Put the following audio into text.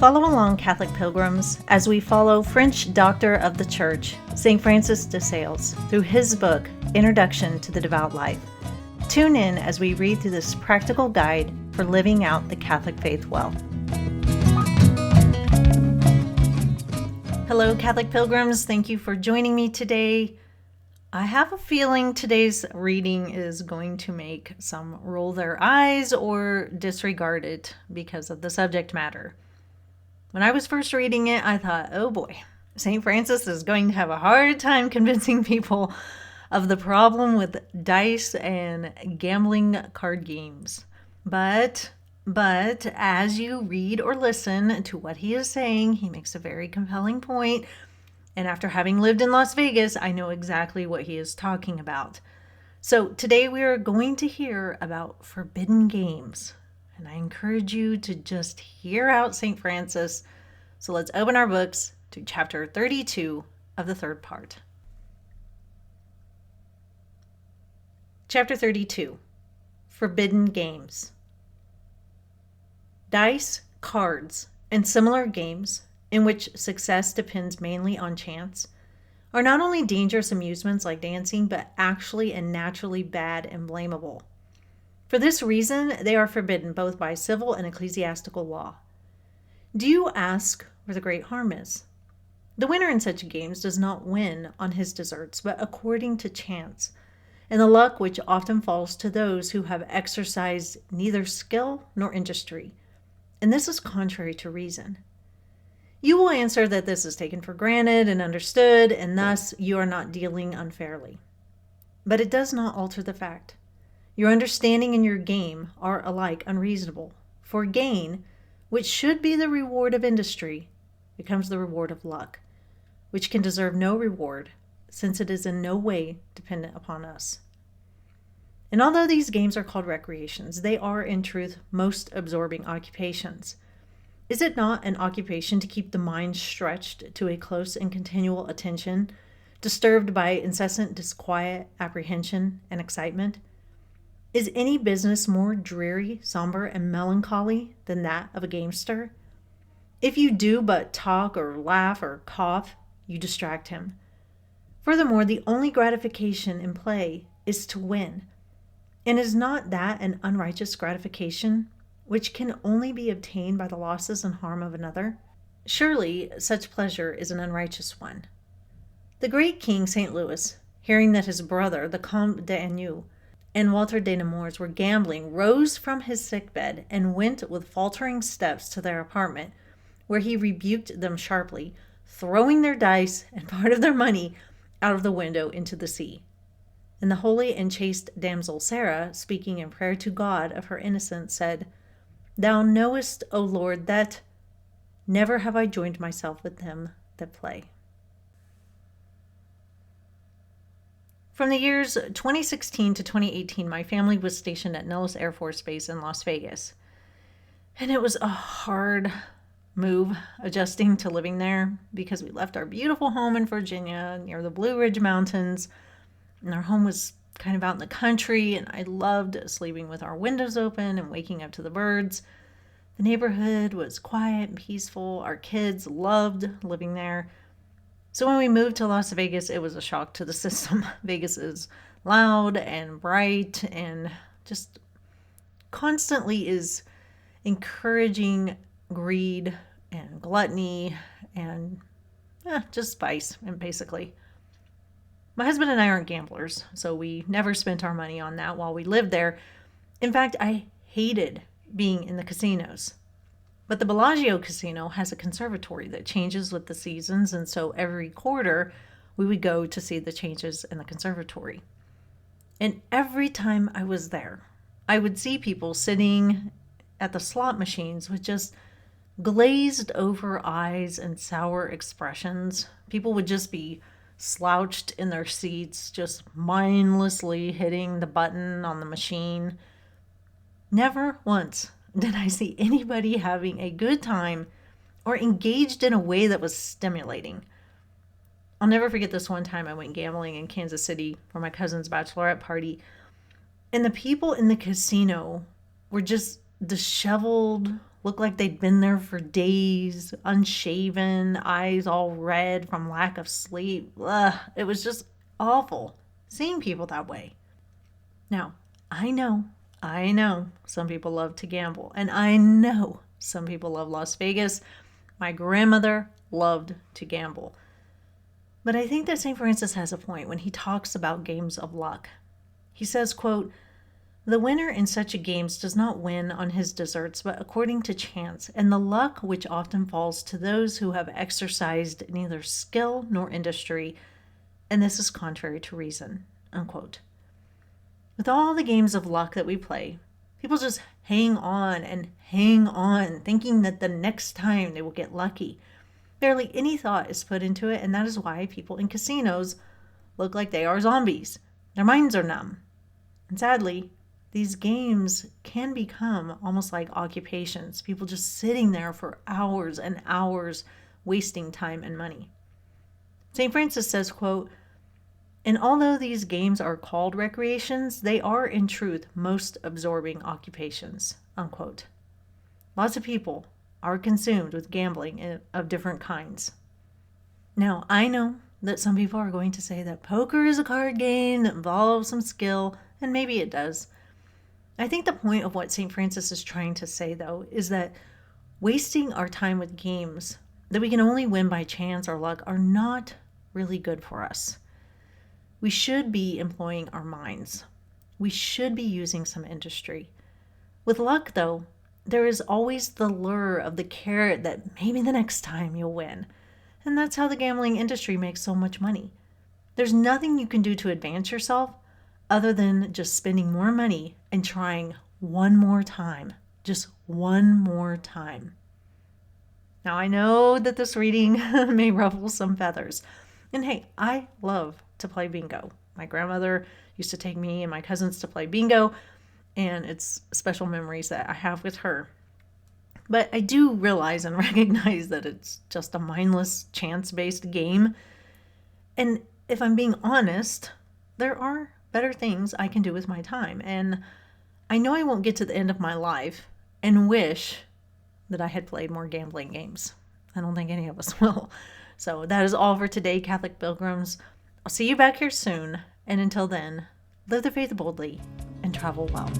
Follow along, Catholic Pilgrims, as we follow French doctor of the Church, St. Francis de Sales, through his book, Introduction to the Devout Life. Tune in as we read through this practical guide for living out the Catholic faith well. Hello, Catholic Pilgrims. Thank you for joining me today. I have a feeling today's reading is going to make some roll their eyes or disregard it because of the subject matter. When I was first reading it, I thought, oh boy, St. Francis is going to have a hard time convincing people of the problem with dice and gambling card games. But as you read or listen to what he is saying, he makes a very compelling point. And after having lived in Las Vegas, I know exactly what he is talking about. So today we are going to hear about forbidden games. And I encourage you to just hear out St. Francis. So let's open our books to chapter 32 of the third part. Chapter 32, Forbidden Games. Dice, cards, and similar games, in which success depends mainly on chance, are not only dangerous amusements like dancing, but actually and naturally bad and blamable. For this reason, they are forbidden both by civil and ecclesiastical law. Do you ask where the great harm is? The winner in such games does not win on his deserts, but according to chance, and the luck which often falls to those who have exercised neither skill nor industry. And this is contrary to reason. You will answer that this is taken for granted and understood, and thus you are not dealing unfairly. But it does not alter the fact. Your understanding and your game are alike unreasonable. For gain, which should be the reward of industry, becomes the reward of luck, which can deserve no reward, since it is in no way dependent upon us. And although these games are called recreations, they are in truth most absorbing occupations. Is it not an occupation to keep the mind stretched to a close and continual attention, disturbed by incessant disquiet, apprehension, and excitement? Is any business more dreary, somber, and melancholy than that of a gamester? If you do but talk or laugh or cough, you distract him. Furthermore, the only gratification in play is to win. And is not that an unrighteous gratification, which can only be obtained by the losses and harm of another? Surely such pleasure is an unrighteous one. The great King St. Louis, hearing that his brother, the Comte d'Agneau, and Walter de Nemours were gambling, rose from his sickbed and went with faltering steps to their apartment, where he rebuked them sharply, throwing their dice and part of their money out of the window into the sea. And the holy and chaste damsel Sarah, speaking in prayer to God of her innocence, said, Thou knowest, O Lord, that never have I joined myself with them that play. From the years 2016 to 2018, my family was stationed at Nellis Air Force Base in Las Vegas. And it was a hard move adjusting to living there because we left our beautiful home in Virginia near the Blue Ridge Mountains. And our home was kind of out in the country, and I loved sleeping with our windows open and waking up to the birds. The neighborhood was quiet and peaceful. Our kids loved living there. So when we moved to Las Vegas, it was a shock to the system. Vegas is loud and bright and just constantly is encouraging greed and gluttony and just vice, and basically. My husband and I aren't gamblers, so we never spent our money on that while we lived there. In fact, I hated being in the casinos. But the Bellagio Casino has a conservatory that changes with the seasons, and so every quarter we would go to see the changes in the conservatory. And every time I was there, I would see people sitting at the slot machines with just glazed over eyes and sour expressions. People would just be slouched in their seats, just mindlessly hitting the button on the machine. Never once did I see anybody having a good time or engaged in a way that was stimulating. I'll never forget this one time I went gambling in Kansas City for my cousin's bachelorette party, and the people in the casino were just disheveled, looked like they'd been there for days, unshaven, eyes all red from lack of sleep. Ugh, it was just awful seeing people that way. Now, I know some people love to gamble, and I know some people love Las Vegas. My grandmother loved to gamble. But I think that St. Francis has a point when he talks about games of luck. He says, quote, "The winner in such games does not win on his deserts, but according to chance, and the luck which often falls to those who have exercised neither skill nor industry, and this is contrary to reason." Unquote. With all the games of luck that we play, people just hang on, thinking that the next time they will get lucky. Barely any thought is put into it, and that is why people in casinos look like they are zombies. Their minds are numb. And sadly, these games can become almost like occupations, people just sitting there for hours and hours, wasting time and money. St. Francis says, quote, "And although these games are called recreations, they are in truth most absorbing occupations." Unquote. Lots of people are consumed with gambling of different kinds. Now, I know that some people are going to say that poker is a card game that involves some skill, and maybe it does. I think the point of what St. Francis is trying to say, though, is that wasting our time with games that we can only win by chance or luck are not really good for us. We should be employing our minds. We should be using some industry. With luck, though, there is always the lure of the carrot that maybe the next time you'll win. And that's how the gambling industry makes so much money. There's nothing you can do to advance yourself other than just spending more money and trying one more time. Just one more time. Now, I know that this reading may ruffle some feathers. And hey, I love to play bingo. My grandmother used to take me and my cousins to play bingo, and it's special memories that I have with her. But I do realize and recognize that it's just a mindless, chance-based game. And if I'm being honest, there are better things I can do with my time. And I know I won't get to the end of my life and wish that I had played more gambling games. I don't think any of us will. So that is all for today, Catholic Pilgrims. I'll see you back here soon. And until then, live the faith boldly and travel well.